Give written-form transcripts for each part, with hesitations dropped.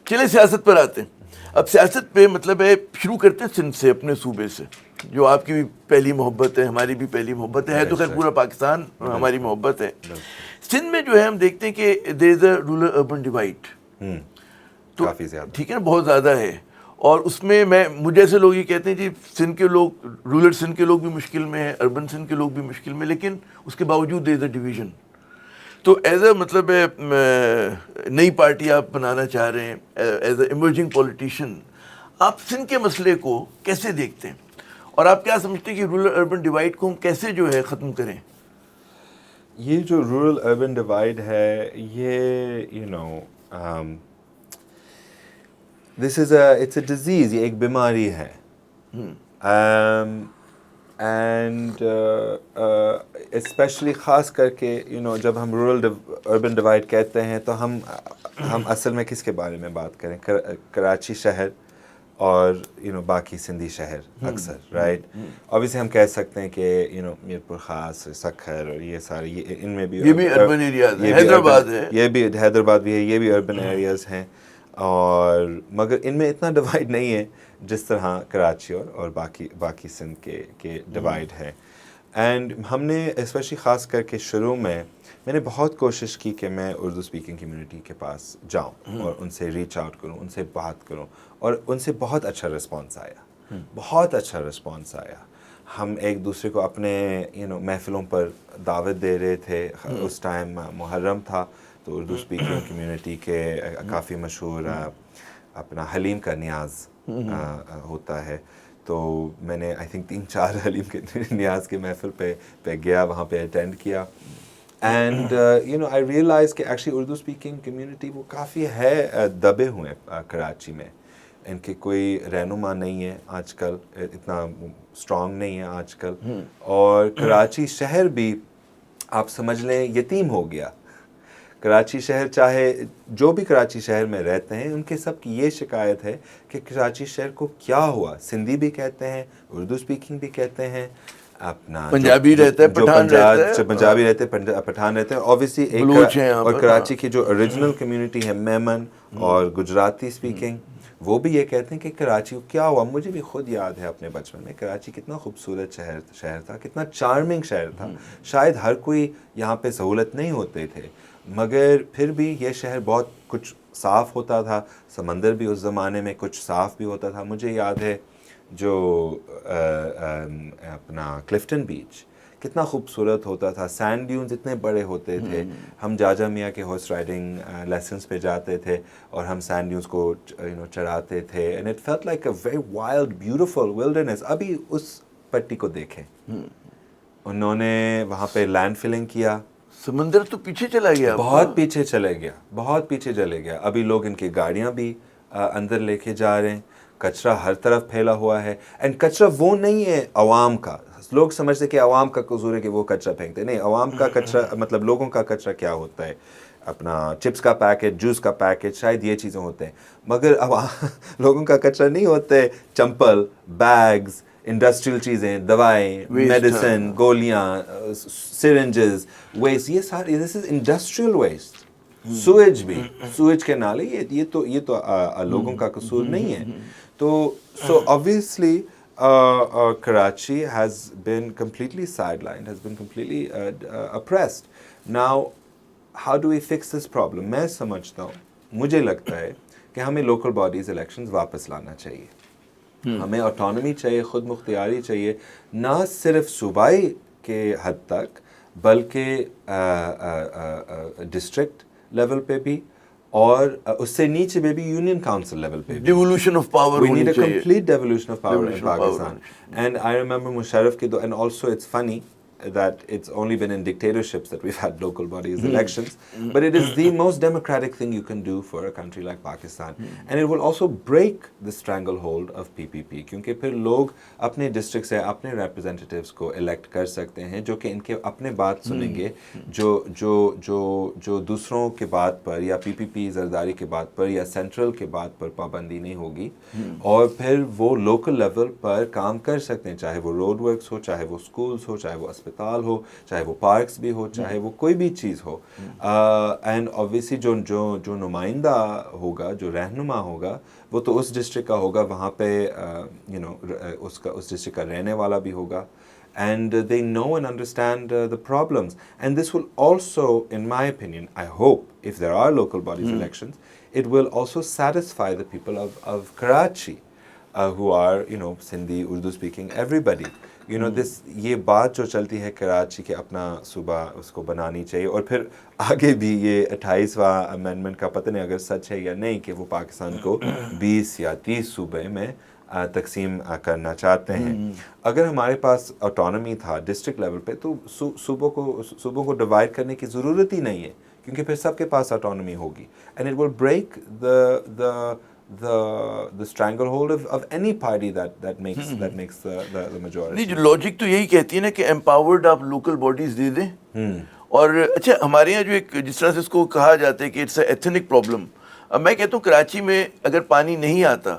چلے سیاست پر آتے ہیں. اب سیاست پہ مطلب ہے شروع کرتے ہیں سندھ سے, اپنے صوبے سے, جو آپ کی بھی پہلی محبت ہے, ہماری بھی پہلی محبت ہے تو خیر پورا پاکستان ہماری محبت ہے. سندھ میں جو ہے ہم دیکھتے ہیں کہ دیر از اے رورل اربن ڈیوائڈ, تو ٹھیک ہے نا, بہت زیادہ ہے. اور اس میں مجھے ایسے لوگ یہ کہتے ہیں جی سندھ کے لوگ, رورل سندھ کے لوگ بھی مشکل میں ہیں, اربن سندھ کے لوگ بھی مشکل میں, لیکن اس کے باوجود دیر از اے ڈویژن. تو ایز اے مطلب نئی پارٹی آپ بنانا چاہ رہے ہیں, ایز اے ایمرجنگ پولیٹیشین, آپ سندھ کے مسئلے کو کیسے دیکھتے ہیں, اور آپ کیا سمجھتے ہیں کہ رورل اربن ڈیوائڈ کو ہم کیسے جو ہے ختم کریں؟ یہ جو رورل اربن ڈیوائڈ ہے, یہ دس از اٹس اے ڈیزیز, یہ ایک بیماری ہے. اینڈ اسپیشلی خاص کر کے جب ہم رورل اربن ڈیوائڈ کہتے ہیں تو ہم اصل میں کس کے بارے میں بات کریں؟ کراچی شہر اور باقی سندھی شہر اکثر, رائٹ. obviously ہم کہہ سکتے ہیں کہ میرپور خاص, سکھر اور یہ سارے ان میں بھی یہ بھی اربن ایریاز ہیں, حیدرآباد ہے, یہ بھی حیدرآباد بھی ہے, یہ بھی اربن ایریاز ہیں, اور مگر ان میں اتنا ڈیوائڈ نہیں ہے جس طرح کراچی اور باقی سندھ کے ڈیوائڈ ہے. اینڈ ہم نے اسپیشلی خاص کر کے شروع میں نے بہت کوشش کی کہ میں اردو اسپیکنگ کمیونٹی کے پاس جاؤں اور ان سے ریچ آؤٹ کروں, ان سے بات کروں, اور ان سے بہت اچھا رسپانس آیا, بہت اچھا رسپانس آیا. ہم ایک دوسرے کو اپنے محفلوں پر دعوت دے رہے تھے. اس ٹائم محرم تھا تو اردو اسپیکنگ کمیونٹی کے کافی مشہور اپنا حلیم کا نیاز ہوتا ہے, تو میں نے آئی تھنک 3-4 حلیم کے نیاز کے محفل پہ گیا, وہاں پہ اٹینڈ کیا. اینڈ آئی ریئلائز کہ ایکچولی اردو اسپیکنگ کمیونٹی وہ کافی ہے دبے ہوئے کراچی میں. ان کے کوئی رہنما نہیں ہے آج کل, اتنا اسٹرانگ نہیں ہے آج کل, اور کراچی شہر بھی آپ سمجھ لیں یتیم ہو گیا. کراچی شہر, چاہے جو بھی کراچی شہر میں رہتے ہیں, ان کے سب کی یہ شکایت ہے کہ کراچی شہر کو کیا ہوا. سندھی بھی کہتے ہیں, اردو اسپیکنگ بھی کہتے ہیں, اپنا پنجابی رہتا ہے, پٹھان رہتا ہے, پنجابی رہتے ہیں, پٹھان رہتے ہیں, اوبیسلی ایک, اور کراچی کی جو اوریجنل کمیونٹی ہے میمن اور گجراتی اسپیکنگ, وہ بھی یہ کہتے ہیں کہ کراچی کو کیا ہوا. مجھے بھی خود یاد ہے اپنے بچپن میں کراچی کتنا خوبصورت شہر تھا, کتنا چارمنگ شہر تھا. شاید ہر کوئی یہاں پہ سہولت نہیں ہوتے تھے, مگر پھر بھی یہ شہر بہت کچھ صاف ہوتا تھا. سمندر بھی اس زمانے میں کچھ صاف بھی ہوتا تھا. مجھے یاد ہے جو اپنا کلفٹن بیچ کتنا خوبصورت ہوتا تھا, سینڈ ڈیونز اتنے بڑے ہوتے تھے. ہم جاجا میاں کے ہارس رائڈنگ لیسنس پہ جاتے تھے اور ہم سینڈ ڈیونز کو چڑھاتے تھے, and it felt like a very wild beautiful wilderness. ابھی اس پٹی کو دیکھیں, انہوں نے وہاں پہ لینڈ فلنگ کیا, سمندر تو پیچھے چلا گیا, بہت پیچھے چلے گیا, بہت پیچھے چلے گیا. ابھی لوگ ان کی گاڑیاں بھی اندر لے کے جا رہے ہیں, کچرا ہر طرف پھیلا ہوا ہے. اینڈ کچرا وہ نہیں ہے عوام کا, لوگ سمجھتے کہ عوام کا قصور ہے کہ وہ کچرا پھینکتے, نہیں. عوام کا کچرا مطلب لوگوں کا کچرا کیا ہوتا ہے, اپنا چپس کا پیکٹ, جوس کا پیکٹ, شاید یہ چیزیں ہوتے ہیں. مگر لوگوں کا کچرا نہیں ہوتے چمپل, بیگز, انڈسٹریل چیزیں, دوائیں, میڈیسن, گولیاں, سرنجز, ویسٹ, یہ سارے, دس از انڈسٹریل ویسٹ. سویج بھی, سویج کے نالے, یہ تو لوگوں کا قصور نہیں ہے. تو سو obviously Karachi has been completely sidelined, has been completely oppressed. Now how do we fix this problem? میں سمجھتا ہوں, مجھے لگتا ہے کہ ہمیں لوکل باڈیز الیکشنز واپس لانا چاہیے. ہمیں آٹونومی چاہیے, خود مختاری چاہیے, نہ صرف صوبائی کے حد تک بلکہ ڈسٹرکٹ لیول پہ بھی, اور اس سے نیچے میں بھی یونین کاؤنسل لیول پہ بھی. Devolution of power We need a complete devolution of power in Pakistan. And I remember Musharraf ki, and also it's funny that it's only been in dictatorships that we've had local bodies elections, but it is the most democratic thing you can do for a country like Pakistan. And it will also break the stranglehold of PPP, کیونکہ پھر لوگ اپنے district سے اپنے representatives کو elect کر سکتے ہیں جو کہ ان کے اپنے بات سنیں گے, جو دوسروں کے بات پر یا PPP زرداری کے بات پر یا سینٹرل کے بات پر پابندی نہیں ہوگی, اور پھر وہ لوکل لیول پر کام کر سکتے ہیں, چاہے وہ روڈ ورکس ہو, چاہے وہ اسکولس ہو, چاہے وہ ہسپتال ہو, چاہے وہ پارکس بھی ہو, چاہے وہ کوئی بھی چیز ہو. اینڈ obviously جو نمائندہ ہوگا, جو رہنما ہوگا, وہ تو اس ڈسٹرکٹ کا ہوگا, وہاں پہ اس ڈسٹرکٹ کا رہنے والا بھی ہوگا. And they know and understand the problems. And this will also, in my opinion, I hope, if there are local bodies elections, it will also satisfy the people of Karachi, who are, Sindhi, Urdu speaking, everybody. یہ بات جو چلتی ہے کراچی کے اپنا صوبہ اس کو بنانی چاہیے, اور پھر آگے بھی یہ 28واں امینڈمنٹ کا پتہ نہیں اگر سچ ہے یا نہیں کہ وہ پاکستان کو 20 یا 30 صوبے میں تقسیم کرنا چاہتے ہیں. اگر ہمارے پاس آٹونومی تھا ڈسٹرکٹ لیول پہ تو صوبوں کو ڈیوائڈ کرنے کی ضرورت ہی نہیں ہے, کیونکہ پھر سب کے پاس آٹونومی ہوگی. And it will break the stranglehold of any party that makes the majority. نہیں, جو لاجک تو یہی کہتی ہے نا کہ امپاورڈ آپ لوکل باڈیز دے دیں. اور اچھا, ہمارے یہاں جو ایک جس طرح سے اس کو کہا جاتا ہے کہ اٹس اے ایتھنک پرابلم. اب میں کہتا ہوں کراچی میں اگر پانی نہیں آتا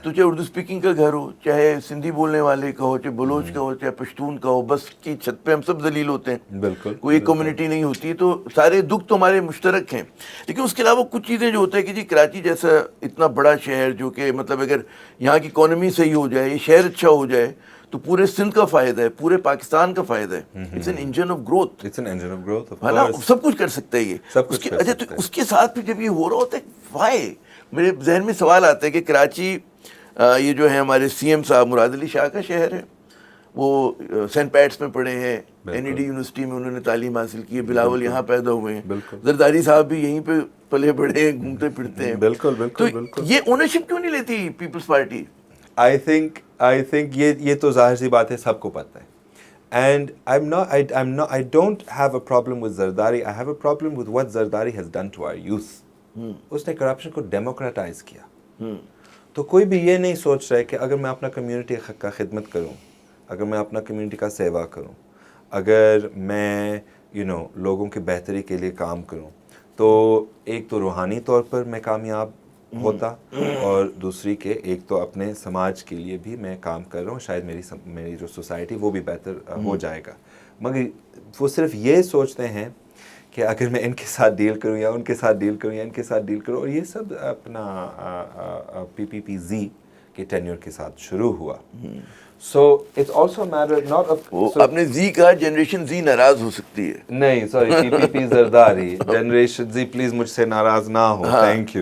تو چاہے اردو اسپیکنگ کا گھر ہو, چاہے سندھی بولنے والے کا ہو, چاہے بلوچ کا ہو, چاہے پشتون کا ہو, بس کی چھت پہ ہم سب ذلیل ہوتے ہیں. بالکل, کوئی ایک کمیونٹی نہیں ہوتی, تو سارے دکھ تو ہمارے مشترک ہیں. لیکن اس کے علاوہ کچھ چیزیں جو ہوتا ہے کہ جی کراچی جیسا اتنا بڑا شہر, جو کہ مطلب اگر یہاں کی اکانومی صحیح ہو جائے, یہ شہر اچھا ہو جائے, تو پورے سندھ کا فائدہ ہے, پورے پاکستان کا فائدہ ہے. It's an engine of growth, ہے نا, سب کچھ کر سکتا ہے یہ. اچھا, تو اس کے ساتھ پھر جب یہ ہو رہا ہوتا ہے, وائی, میرے ذہن میں سوال آتا ہے کہ کراچی یہ جو ہے ہمارے سی ایم صاحب مراد علی شاہ کا شہر ہے, وہ سینٹ پیٹس میں پڑھے ہیں, این ای ڈی یونیورسٹی میں انہوں نے تعلیم حاصل کی ہے, بلاول یہاں پیدا ہوئے ہیں, زرداری صاحب بھی یہیں پہ پلے بڑھے ہیں, گھومتے پھرتے ہیں. بالکل بالکل. تو یہ اونرشپ کیوں نہیں لیتی پیپلز پارٹی؟ آئی تھنک یہ تو ظاہر سی بات ہے, سب کو پتہ ہے. And I don't have a problem with Zardari. I have a problem with what Zardari has done to our youth. اس نے کرپشن کو ڈیموکریٹائز کیا. تو کوئی بھی یہ نہیں سوچ رہا ہے کہ اگر میں اپنا کمیونٹی کا خدمت کروں, اگر میں اپنا کمیونٹی کا سیوا کروں, اگر میں لوگوں کی بہتری کے لیے کام کروں, تو ایک تو روحانی طور پر میں کامیاب ہوتا, اور دوسری کہ ایک تو اپنے سماج کے لیے بھی میں کام کر رہا ہوں, شاید میری جو سوسائٹی وہ بھی بہتر ہو جائے گا. مگر وہ صرف یہ سوچتے ہیں کہ اگر میں ان کے ساتھ ڈیل کروں یا ان کے ساتھ ڈیل کروں یا ان کے ساتھ ڈیل کروں, اور یہ سب اپنا PPP-Z کے ٹینیور کے ساتھ شروع ہوا. So it's also matter not of, اپنے زی کا جنریشن زی ناراض ہو سکتی ہے. نہیں sorry, PPP Zardari, generation Z please مجھ سے ناراض نہ ہو, تھینک یو.